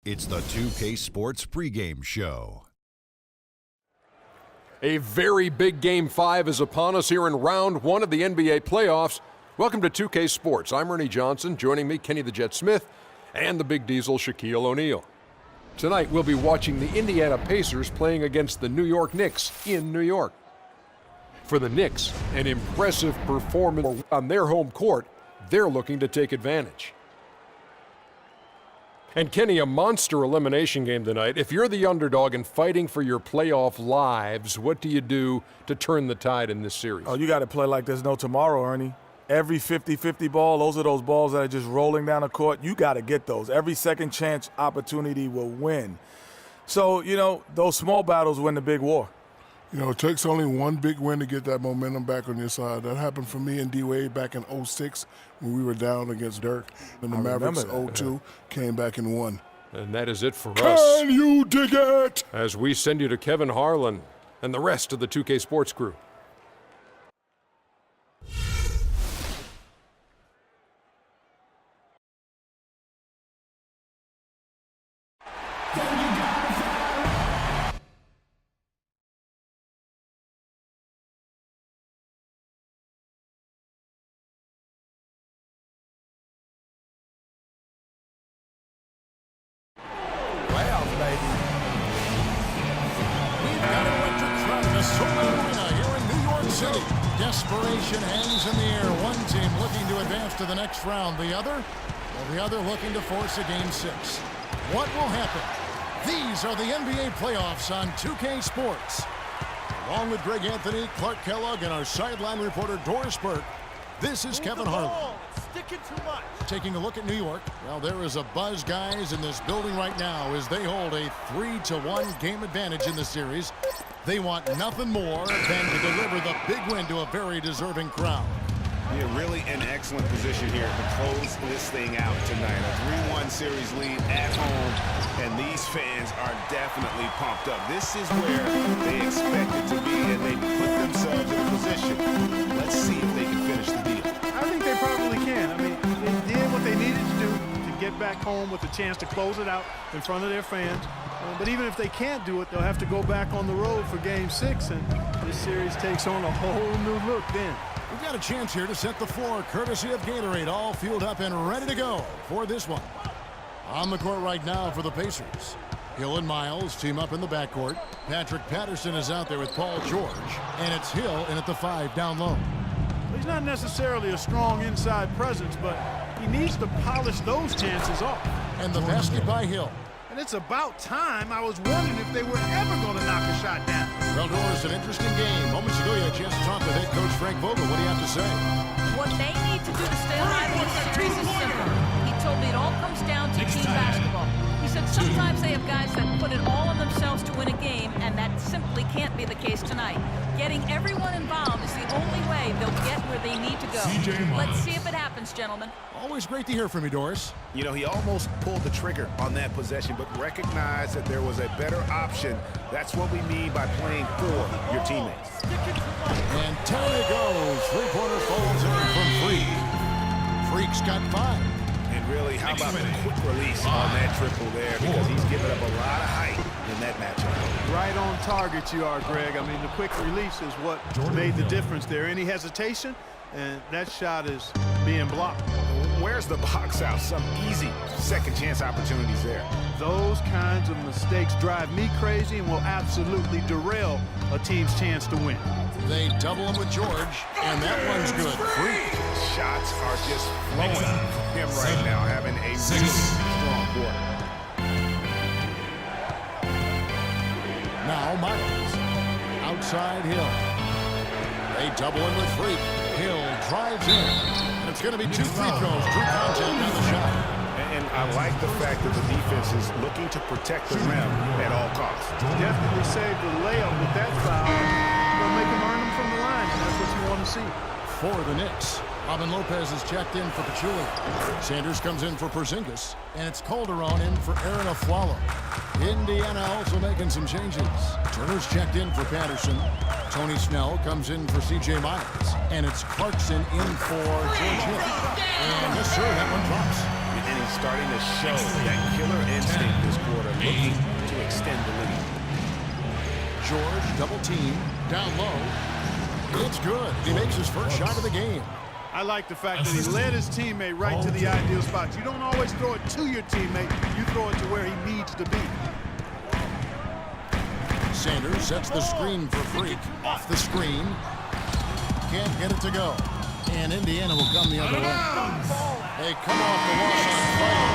It's the 2K Sports pregame show. A very big Game 5 is upon us here in round one of the NBA playoffs. Welcome to 2K Sports. I'm Ernie Johnson. Joining me, Kenny the Jet Smith, and the Big Diesel, Shaquille O'Neal. Tonight, we'll be watching the Indiana Pacers playing against the New York Knicks in New York. For the Knicks, an impressive performance on their home court. They're looking to take advantage. And Kenny, a monster elimination game tonight. If you're the underdog and fighting for your playoff lives, what do you do to turn the tide in this series? Oh, you got to play like there's no tomorrow, Ernie. Every 50-50 ball, those are those balls that are just rolling down the court. You got to get those. Every second chance opportunity will win. So, those small battles win the big war. It takes only one big win to get that momentum back on your side. That happened for me and D-Wade back in 06 when we were down against Dirk. And the Mavericks 02 came back and won. And that is it for us. Can you dig it? As we send you to Kevin Harlan and the rest of the 2K Sports crew. Desperation hangs in the air. One team looking to advance to the next round. The other looking to force a Game 6. What will happen? These are the NBA playoffs on 2K Sports. Along with Greg Anthony, Clark Kellogg, and our sideline reporter Doris Burke, this is Kevin Harlan. Taking a look at New York. Well, there is a buzz, guys, in this building right now as they hold a 3-1 game advantage in the series. They want nothing more than to deliver the big win to a very deserving crowd. Yeah, really an excellent position here to close this thing out tonight. A 3-1 series lead at home, and these fans are definitely pumped up. This is where they expect it to be, and they put themselves in a position. Let's see if they can finish the deal. I think they probably can. I mean, they did what they needed to do to get back home with a chance to close it out in front of their fans. But even if they can't do it, they'll have to go back on the road for Game 6, and this series takes on a whole new look then. We've got a chance here to set the floor, courtesy of Gatorade, all fueled up and ready to go for this one. On the court right now for the Pacers. Hill and Miles team up in the backcourt. Patrick Patterson is out there with Paul George, and it's Hill in at the 5 down low. He's not necessarily a strong inside presence, but he needs to polish those chances off. And the basket by Hill. And it's about time. I was wondering if they were ever going to knock a shot down. Well, Doris, an interesting game. Moments ago, you had a chance to talk with head coach Frank Vogel. What do you have to say? What they need to do to stay alive in this series is simple. He told me it all comes down to team basketball. He said sometimes they have guys that put it all on themselves to win a game, and that simply can't be the case tonight. Getting everyone involved is the only way they'll get where they need to go. Let's see if it happens, gentlemen. Always great to hear from you, Doris. He almost pulled the trigger on that possession, but recognized that there was a better option. That's what we mean by playing for your teammates. And Terry goes. Three-pointer falls in from Freak. Freak's got 5. And really, how about the quick release on that triple there? Because he's given up a lot of height in that matchup. Right on target you are, Greg. I mean, the quick release is what made the difference there. Any hesitation, and that shot is being blocked. Where's the box out? Some easy second chance opportunities there. Those kinds of mistakes drive me crazy and will absolutely derail a team's chance to win. They double him with George, and that one's good. Freak. Shots are just flowing from him right now, having a really strong quarter. Now Miles. Outside Hill. They double him with Freak. Hill drives in. It's going to be 2 free throws. True contact on the shot. And I like the fact that the defense is looking to protect the rim at all costs. Definitely saved the layup with that foul. They'll make him earn them from the line, and that's what you want to see. For the Knicks, Robin Lopez is checked in for Pachulia. Sanders comes in for Porzingis, and it's Calderon in for Aaron Aflalo. Indiana also making some changes. Turner's checked in for Patterson. Tony Snell comes in for C.J. Miles, and it's Clarkson in for George Hill. And yes, sir, that one drops. And he's starting to show that killer instinct this quarter, looking to extend the lead. George double team down low. It's good. He makes his first shot of the game. I like the fact that he led his teammate right to the ideal spot. You don't always throw it to your teammate. You throw it to where he needs to be. Sanders sets the screen for Freak. Off the screen. Can't get it to go. And Indiana will come the other way. They come off the loss on fire.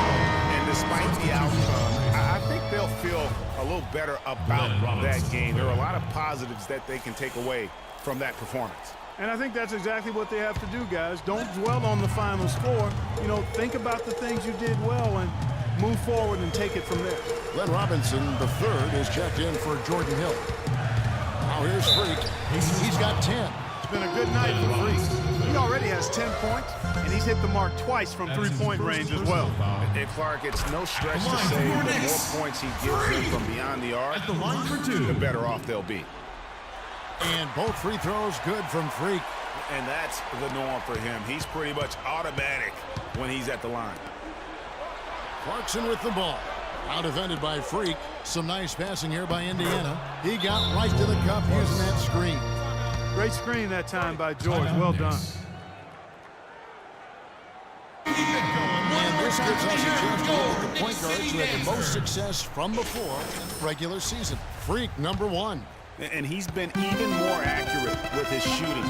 And despite the outcome, I think they'll feel a little better about that game. There are a lot of positives that they can take away from that performance. And I think that's exactly what they have to do, guys. Don't dwell on the final score. You know, think about the things you did well and move forward and take it from there. Glenn Robinson, the third, is checked in for Jordan Hill. Now here's Freak. He's got 10. It's been a good night for Freak. He already has 10 points, and he's hit the mark twice from three-point range as well. And Clark, it's no stretch to say the more points he gives them from beyond the arc, the better off they'll be. And both free throws good from Freak. And that's the norm for him. He's pretty much automatic when he's at the line. Clarkson with the ball. Out defended by Freak. Some nice passing here by Indiana. He got right to the cup using that screen. Great screen that time by George. Well done. And this gives us a chance to look at the point guards who had the most success from before regular season. Freak, number 1. And he's been even more accurate with his shooting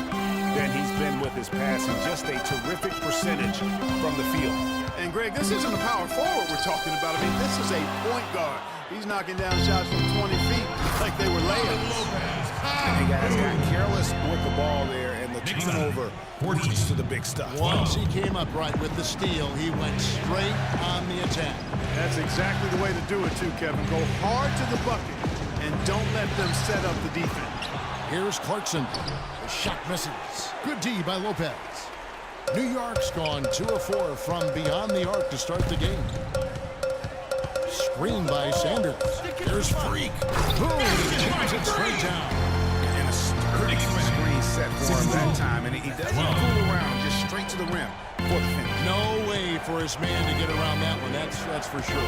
than he's been with his passing. Just a terrific percentage from the field. And, Greg, this isn't a power forward we're talking about. I mean, this is a point guard. He's knocking down shots from 20 feet like they were layups. And the guys got careless with the ball there, and the turnover leads to the big stuff. Once he came up right with the steal, he went straight on the attack. That's exactly the way to do it, too, Kevin. Go hard to the bucket and don't let them set up the defense. Here's Clarkson. The shot misses. Good D by Lopez. New York's gone 2 of 4 from beyond the arc to start the game. Screen by Sanders. There's Freak. Boom! He jams it straight down. And a sturdy screen set for him that time. And he doesn't fool around, just straight to the rim for the finish. No way for his man to get around that one. That's for sure.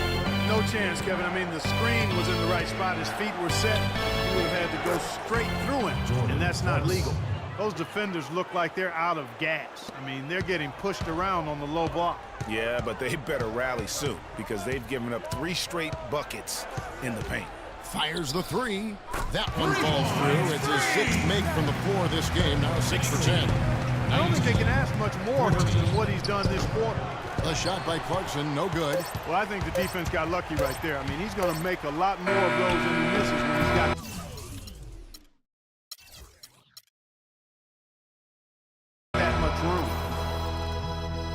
No chance, Kevin. I mean, the screen was in the right spot. His feet were set. He would have had to go straight through him, and that's not legal. Those defenders look like they're out of gas. I mean, they're getting pushed around on the low block. Yeah, but they better rally soon because they've given up 3 straight buckets in the paint. Fires the 3. That one falls through. It's his 6th make from the floor this game. Now 6 for 10. I don't think they can ask much more than what he's done this quarter. A shot by Clarkson, no good. Well, I think the defense got lucky right there. I mean, he's going to make a lot more of those than he misses when he's got that much room.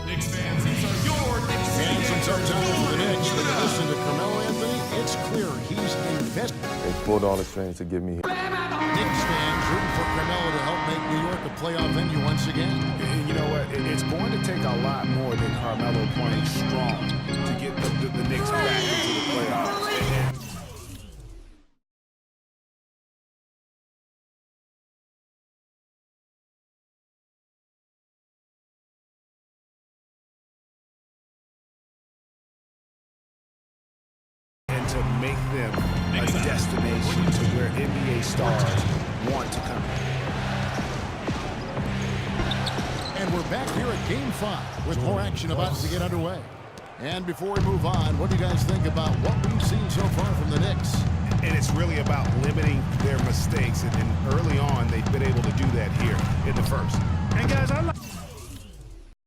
Knicks fans, these are your Knicks fans. And since our time for the Knicks, but listen to Carmelo Anthony, it's clear he's invested. They pulled all the strings to get me here. Knicks fans rooting for Carmelo to help make New York a playoff venue once again. And you know what? It's going to take a lot more than Carmelo playing strong to get the Knicks back into the playoffs. And to make them a destination to where NBA stars want to come. And we're back here at Game 5 with more action about to get underway. And before we move on, what do you guys think about what we've seen so far from the Knicks? And it's really about limiting their mistakes. And early on, they've been able to do that here in the first. And guys, I like